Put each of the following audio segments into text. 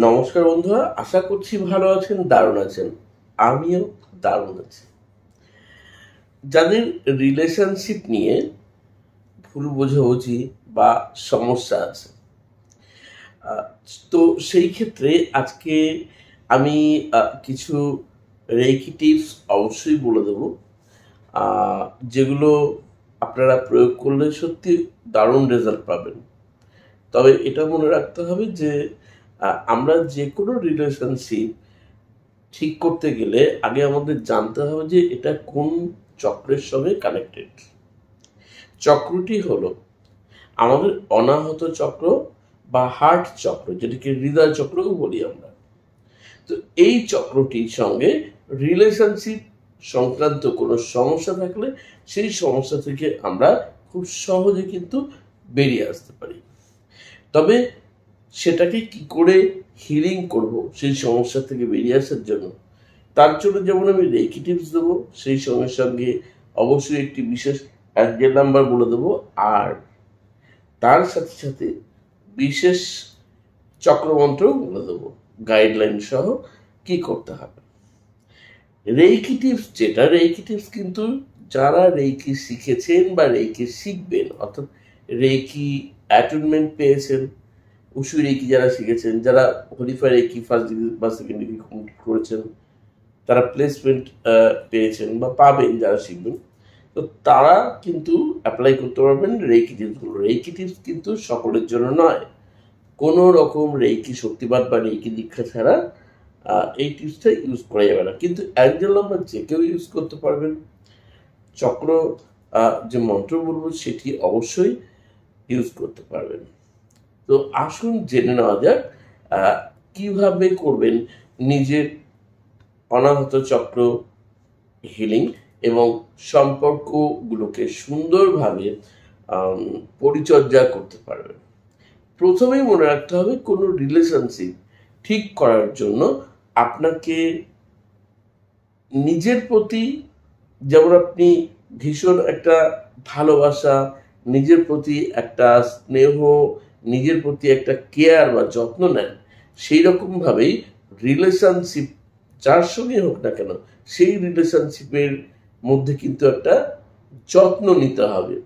নমস্কার বন্ধুরা, আশা করছি ভালো আছেন, দারুণ আছেন। আমিও দারুণ আছি। যাদের রিলেশনশিপ নিয়ে ভুল বোঝাবুঝি বা সমস্যা আছে, আহ, তো সেই ক্ষেত্রে আজকে আমি কিছু রেকি টিপস অবশ্যই বলে দেব, আহ, যেগুলো আপনারা প্রয়োগ করলে সত্যি দারুণ রেজাল্ট পাবেন। তবে এটা মনে রাখতে হবে যে আমরা যে কোনো রিলেশনশিপ ঠিক করতে গেলে আগে আমাদের জানতে হবে যে এটা কোন চক্রের সঙ্গে কানেক্টেড। চক্রটি হলো আমাদের অনাহত চক্র বা হার্ট চক্র, যেটাকে হৃদয় চক্রও বলি আমরা। তো এই চক্রটির সঙ্গে রিলেশনশিপ সংক্রান্ত কোনো সমস্যা থাকলে সেই সমস্যা থেকে আমরা খুব সহজে কিন্তু বেরিয়ে আসতে পারি। তবে সেটাকে কি করে হিলিং করব সেই সমস্যা থেকে বেরিয়ে আসার জন্য, তার জন্য যেমন আমি রেকি টিপস দেবো, সেই সঙ্গে সঙ্গে অবশ্যই একটি বিশেষ অ্যাঞ্জেল নাম্বার বলে দেবো, আর তার সাথে সাথে বিশেষ চক্রমন্ত্রও বলে দেবো, গাইডলাইন সহ কি করতে হবে। রেকি টিপস রেকি টিপস কিন্তু যারা রেকি শিখেছেন বা রেকি শিখবেন, অর্থাৎ রেকি অ্যাটুনমেন্ট পেয়েছেন, উসু রেকি যারা শিখেছেন, যারা হলিফাই রেকি ফার্স্ট ডিগ্রি বা সেকেন্ড ডিগ্রি কমপ্লিট করেছেন, তারা প্লেসমেন্ট পেয়েছেন বা পাবেন যারা শিখবেন, তো তারা কিন্তু অ্যাপ্লাই করতে পারবেন রেকি টিপসগুলো। রেকি টিপস কিন্তু সকলের জন্য নয়। কোনো রকম রেকি শক্তিবাদ বা রেকি দীক্ষা ছাড়া এই টিপসটা ইউজ করা যাবে না, কিন্তু অ্যাঞ্জেল নাম্বার যে কেউ ইউজ করতে পারবেন। চক্র যে মন্ত্র বলবো সেটি অবশ্যই ইউজ করতে পারবেন। তো আসুন জেনে নেওয়া যাক কিভাবে করবেন নিজের অনাহত চক্র হিলিং এবং সম্পর্কগুলোকে সুন্দরভাবে পরিচর্যা করতে পারবেন। প্রথমেই মনে রাখতে হবে, কোনো রিলেশনশিপ ঠিক করার জন্য আপনাকে নিজের প্রতি, যেমন আপনি ভীষণ একটা ভালোবাসা, নিজের প্রতি একটা স্নেহ, নিজের প্রতি একটা কেয়ার বা যত্ন নেন, সেই রকমভাবেই রিলেশনশিপ যার সঙ্গে হোক না কেন, সেই রিলেশনশিপের মধ্যে কিন্তু একটা যত্ন নিতে হবে।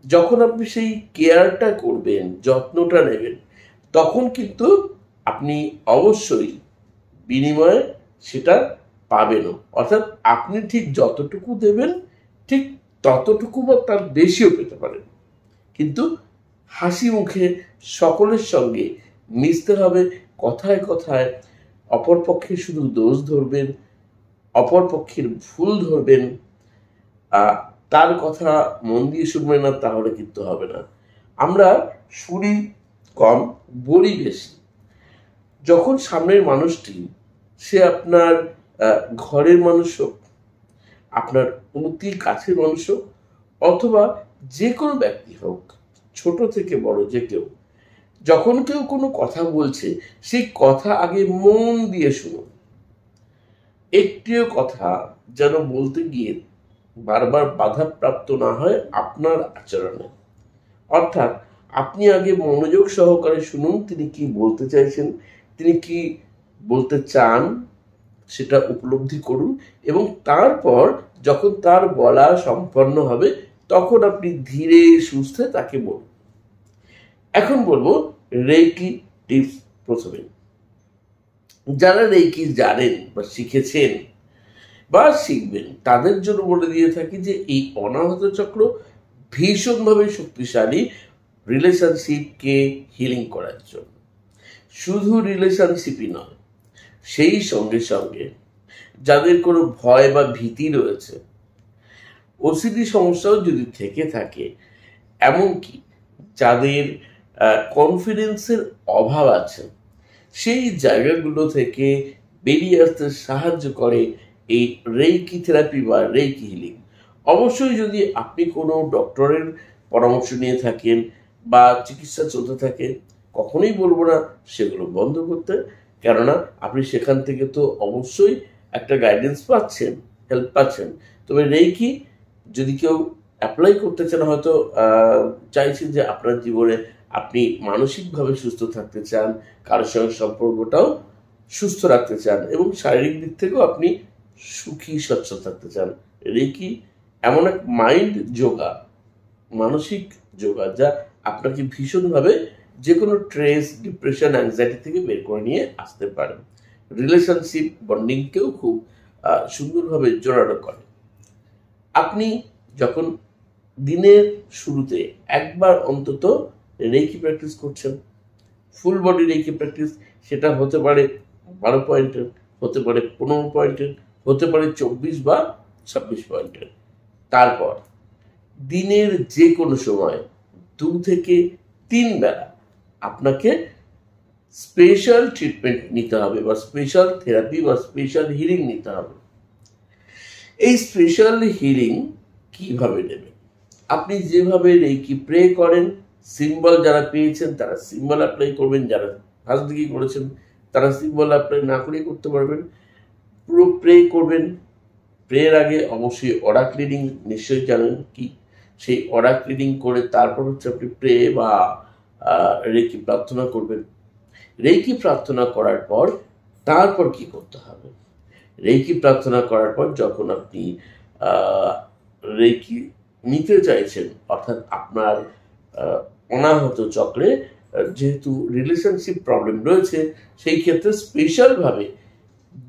যখন আপনি সেই কেয়ারটা করবেন, যত্নটা নেবেন, তখন কিন্তু আপনি অবশ্যই বিনিময়ে সেটা পাবেনও। অর্থাৎ আপনি ঠিক যতটুকু দেবেন ঠিক ততটুকু বা তার বেশিও পেতে পারেন। কিন্তু হাসি মুখে সকলের সঙ্গে মিশতে হবে, কথায় কথায় অপরপক্ষের শুধু দোষ ধরবেন, অপরপক্ষের ভুল ধরবেন, তার কথা মন দিয়ে শুনবেন না, তাহলে কিন্তু হবে না। আমরা শুনি কম, বলি বেশি। যখন সামনের মানুষটি, সে আপনার ঘরের মানুষ হোক, আপনার অতি কাছের মানুষ হোক, অথবা যে কোনো ব্যক্তি হোক, ছোট থেকে বড় যে কেউ, যখন কেউ কোনো কথা বলছে সেই কথা আগে মন দিয়ে শুনুন। একটিও কথা যেন বলতে গিয়ে বারবার বাধাপ্রাপ্ত না হয় আপনার আচরণে। অর্থাৎ আপনি আগে মনোযোগ সহকারে শুনুন, তিনি কি বলতে চাইছেন, তিনি কি বলতে চান, সেটা উপলব্ধি করুন, এবং তারপর যখন তার বলা সম্পন্ন হবে তখন আপনি ধীরে সুস্থে তাকে বলুন। এখন বলবো রেকি টিপস। প্রথমে যারা রেকি জানেন বা শিখেছেন বা শিখবেন, তাদের জন্য বলে দিয়ে থাকি যে এই অনাহত চক্র ভীষণভাবে শক্তিশালী রিলেশনশিপকে হিলিং করার জন্য। শুধু রিলেশনশিপই নয়, সেই সঙ্গে সঙ্গে যাদের কোনো ভয় বা ভীতি রয়েছে, ওসিডি সমস্যাও যদি থেকে থাকে, এমনকি যাদের কনফিডেন্সের অভাব আছে, সেই জায়গাগুলো থেকে বেরিয়ে আসতে সাহায্য করে এই রেকি থেরাপি বা রেকি হিলিং। অবশ্যই যদি আপনি কোনো ডক্টরের পরামর্শ নিয়ে থাকেন বা চিকিৎসা চলতে থাকে, কখনোই বলবো না সেগুলো বন্ধ করতে, কেননা আপনি সেখান থেকে তো অবশ্যই একটা গাইডেন্স পাচ্ছেন, হেল্প পাচ্ছেন। তবে রেকি যদি কেউ অ্যাপ্লাই করতে চান, হয়তো চাইছেন যে আপনার জীবনে আপনি মানসিকভাবে সুস্থ থাকতে চান, কারোর সঙ্গে সম্পর্কটাও সুস্থ রাখতে চান এবং শারীরিক দিক থেকেও আপনি সুখী সচ্ছল থাকতে চান, রেকি এমন এক মাইন্ড যোগা, মানসিক যোগা, যা আপনাকে ভীষণভাবে যে কোনো স্ট্রেস, ডিপ্রেশন, অ্যাংজাইটি থেকে বের করে নিয়ে আসতে পারে। রিলেশনশিপ বন্ডিংকেও খুব সুন্দরভাবে জোরালো করে। আপনি যখন দিনের শুরুতে একবার অন্তত রেকি প্র্যাকটিস করছেন, ফুল বডি রেকি প্র্যাকটিস, সেটা হতে পারে 12 পয়েন্টের, হতে পারে 15 পয়েন্টের, হতে পারে 24 বা 26 পয়েন্টের। তারপর দিনের যে কোনো সময় 2 থেকে 3 বেলা আপনাকে স্পেশাল ট্রিটমেন্ট নিতে হবে বা স্পেশাল থেরাপি বা স্পেশাল হিলিং নিতে হবে। এই স্পেশাল হিলিং কিভাবে নেবেন? আপনি যেভাবে রেকি প্রে করেন, সিম্বল যারা পেয়েছেন তারা সিম্বল অ্যাপ্লাই করবেন, যারা ফার্স্ট দিকে করেছেন তারা সিম্বল অ্যাপ্লাই না করেই করতে পারবেন। পুরো প্রে করবেন। প্রেয়ের আগে অবশ্যই অরাক রিডিং নিশ্চয়ই জানেন কি, সেই অরাক রিডিং করে তারপর হচ্ছে আপনি প্রে বা রেকি প্রার্থনা করবেন। রেকি প্রার্থনা করার পর তারপর কি করতে হবে? রেকি প্রার্থনা করার পর যখন আপনি রেকি নিতে চাইছেন, অর্থাৎ আপনার অনাহত চক্রে যেহেতু রিলেশনশিপ প্রবলেম রয়েছে, সেই ক্ষেত্রে স্পেশালভাবে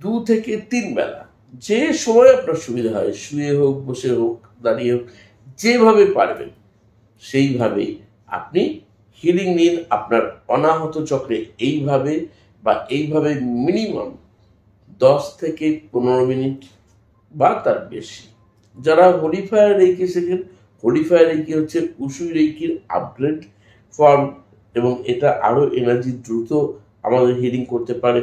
2 থেকে 3 বেলা যে সময় আপনার সুবিধা হয়, শুয়ে হোক, বসে হোক, দাঁড়িয়ে হোক, যেভাবে পারবেন সেইভাবেই আপনি হিলিং নিন আপনার অনাহত চক্রে। এইভাবে মিনিমাম 10 থেকে 15 মিনিট বা তার বেশি। যারা হোলিফায়ার রেকি শেখেন, হোলিফায়ার রেকি হচ্ছে উসুই রেকির আপগ্রেড ফর্ম এবং এটা আরও এনার্জি দ্রুত আমাদের হিলিং করতে পারে।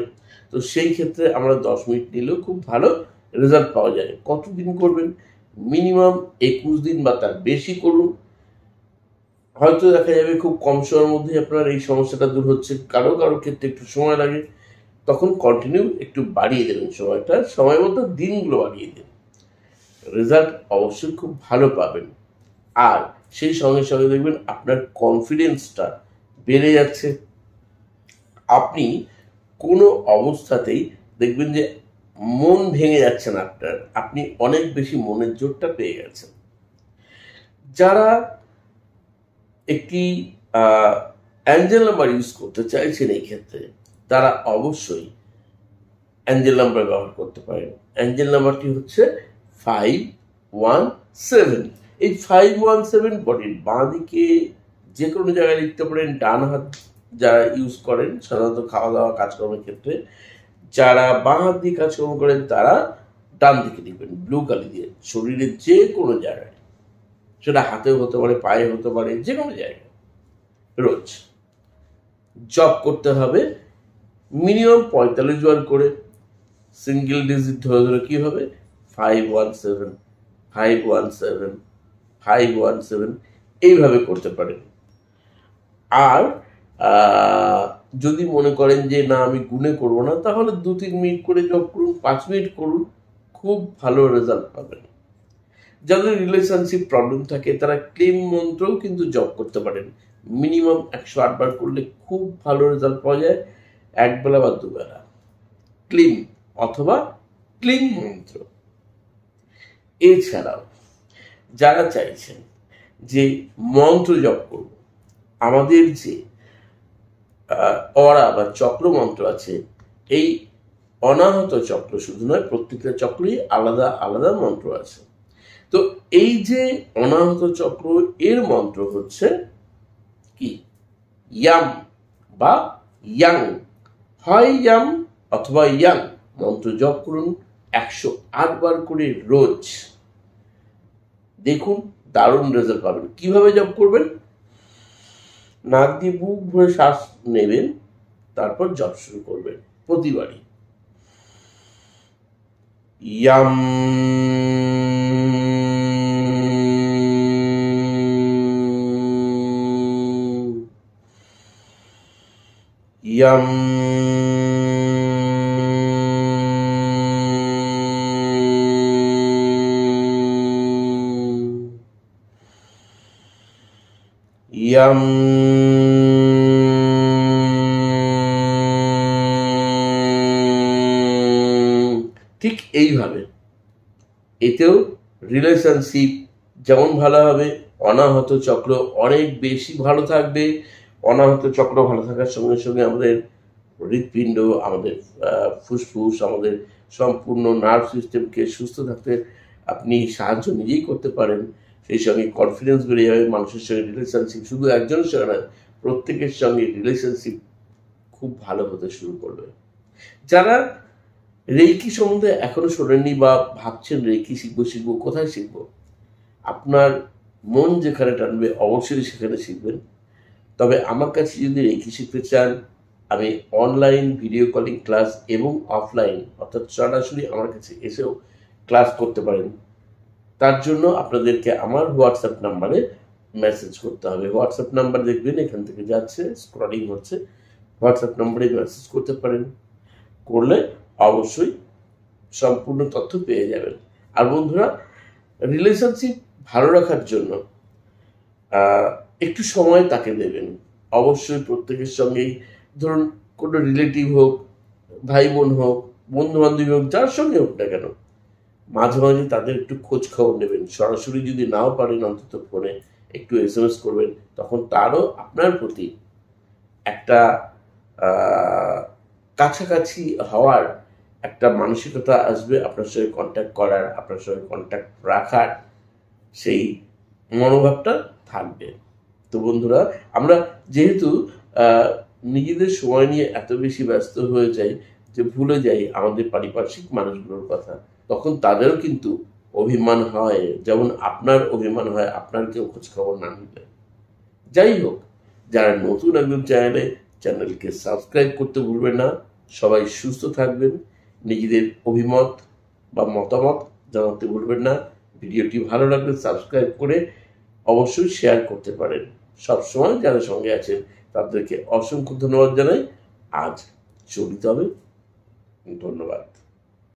তো সেই ক্ষেত্রে আমরা 10 মিনিট নিলেও খুব ভালো রেজাল্ট পাওয়া যায়। কতদিন করবেন? মিনিমাম 21 দিন বা তার বেশি করুন। হয়তো দেখা যাবে খুব কম সময়ের মধ্যে আপনার এই সমস্যাটা দূর হচ্ছে, কারো ক্ষেত্রে একটু সময় লাগে, তখন কন্টিনিউ একটু বাড়িয়ে দেবেন সময়টা, সময় মতো দিনগুলো বাড়িয়ে দেবেন, রেজাল্ট অবশ্যই খুব ভালো পাবেন। আর সেই সঙ্গে সঙ্গে দেখবেন আপনার কনফিডেন্সটা বেড়ে যাচ্ছে। আপনি কোনো অবস্থাতেই দেখবেন যে মন ভেঙে যাচ্ছে না আপনার, আপনি অনেক বেশি মনের জোরটা পেয়ে গেছেন। যারা একটি অ্যাঞ্জেল নাম্বার ইউজ করতে চাইছেন এই ক্ষেত্রে, তারা অবশ্যই অ্যাঞ্জেল নাম্বার ব্যবহার করতে পারেন। অ্যাঞ্জেল নাম্বারটি হচ্ছে 517। এই 517 বডির বাঁ দিকে যে কোনো জায়গায় লিখতে পারেন। ডান হাত যারা ইউজ করেন সাধারণত খাওয়া দাওয়া কাজকর্মের ক্ষেত্রে, যারা বাঁ হাত দিয়ে কাজকর্ম করেন তারা ডান দিকে লিখবেন ব্লু কালি দিয়ে, শরীরের যে কোনো জায়গায়, সেটা হাতেও হতে পারে, পায়ে হতে পারে, যে কোনো জায়গায় রোজ জব করতে হবে মিনিমাম 45 বার করে। সিঙ্গেল ডিজিট ধরে ধরে কি হবে? 517 517 517 এইভাবে করতে পারেন। আর যদি মনে করেন যে না আমি গুণে করবো না, তাহলে 2-3 মিনিট করে জব করুন, 5 মিনিট করুন, খুব ভালো রেজাল্ট পাবেন। যাদের রিলেশনশিপ প্রবলেম থাকে তারা ক্লেম মন্ত্রও কিন্তু জব করতে পারেন। মিনিমাম 108 বার করলে খুব ভালো রেজাল্ট পাওয়া যায়, একবেলা বা দুবেলা। ক্লিম অথবা ক্লিং মন্ত্র। এছাড়াও যারা চাইছেন যে মন্ত্র জপ করব, আমাদের যে অরা বা চক্র মন্ত্র আছে, এই অনাহত চক্র শুধু নয়, প্রত্যেকটা চক্রেই আলাদা আলাদা মন্ত্র আছে। তো এই যে অনাহত চক্র, এর মন্ত্র হচ্ছে কি? ইয়াম বা ইয়াং। হয় ইয়াম অথবা ইয়াং মন্ত্র জপ করুন 108 বার করে রোজ। দেখুন দারুণ রেজাল্ট পাবেন। কিভাবে জপ করবেন? নাক দিয়ে বুক ভরে শ্বাস নেবেন, তারপর জপ শুরু করবেন প্রতিবারই। ইয়াম ইয়াম ইয়াম এতেও রিলেশনশিপ যেমন ভালো হবে, অনাহত চক্র অনেক বেশি ভালো থাকবে। অনাহত চক্র ভালো থাকার সঙ্গে সঙ্গে আমাদের হৃৎপিণ্ড, আমাদের ফুসফুস, আমাদের সম্পূর্ণ নার্ভ সিস্টেমকে সুস্থ থাকতে আপনি সাহায্য নিজেই করতে পারেন। সেই সঙ্গে কনফিডেন্স বেড়ে যাবে, মানুষের সঙ্গে রিলেশনশিপ শুধু একজনের সঙ্গে নয়, প্রত্যেকের সঙ্গে রিলেশনশিপ খুব ভালো হতে শুরু করবে। যারা রেইকি সম্বন্ধে এখনো শোনেননি বা ভাবছেন রেইকি শিখবো, কোথায় শিখবো, আপনার মন যেখানে টানবে অবশ্যই সেখানে শিখবেন। তবে আমার কাছে যদি রেইকি শিখতে চান, আমি অনলাইন ভিডিও কলিং ক্লাস এবং অফলাইন অর্থাৎ সরাসরি আমার কাছে এসেও ক্লাস করতে পারেন। তার জন্য আপনাদেরকে আমার হোয়াটসঅ্যাপ নাম্বারে মেসেজ করতে হবে। হোয়াটসঅ্যাপ নাম্বার দেখবেন এখান থেকে যাচ্ছে, স্ক্রলিং হচ্ছে, হোয়াটসঅ্যাপ নাম্বারে মেসেজ করতে পারেন। করলে অবশ্যই সম্পূর্ণ তথ্য পেয়ে যাবেন। আর বন্ধুরা, রিলেশনশিপ ভালো রাখার জন্য একটু সময় তাকে দেবেন। অবশ্যই প্রত্যেকের সঙ্গেই, ধরুন কোনো রিলেটিভ হোক, ভাই বোন হোক, বন্ধু বান্ধবী হোক, যার সঙ্গে হোক না কেন, মাঝে মাঝে তাদের একটু খোঁজ খবর নেবেন। সরাসরি যদি নাও পারেন অন্তত ফোনে একটু SMS করবেন, তখন তারও আপনার প্রতি একটা কাছাকাছি হওয়ার একটা মানসিকতা আসবে, আপনার সঙ্গে কন্ট্যাক্ট করার, আপনার সঙ্গে কন্ট্যাক্ট রাখার সেই মনোভাবটা থাকবে। তো বন্ধুরা, আমরা যেহেতু নিজেদের সময় নিয়ে এত বেশি ব্যস্ত হয়ে যাই যে ভুলে যাই আমাদের পারিপার্শ্বিক মানুষগুলোর কথা, তখন তাদেরও কিন্তু অভিমান হয়, যেমন আপনার অভিমান হয় আপনার কেউ খোঁজখবর না নিলে। যাই হোক, যারা নতুন একজন চ্যানেলকে সাবস্ক্রাইব করতে ভুলবেন না। সবাই সুস্থ থাকবেন, নিজেদের অভিমত বা মতামত জানাতে ভুলবেন না। ভিডিওটি ভালো লাগলে সাবস্ক্রাইব করে অবশ্যই শেয়ার করতে পারেন। সবসময় যারা সঙ্গে আছেন তাদেরকে অসংখ্য ধন্যবাদ জানাই। আজ চলিতে হবে, ধন্যবাদ।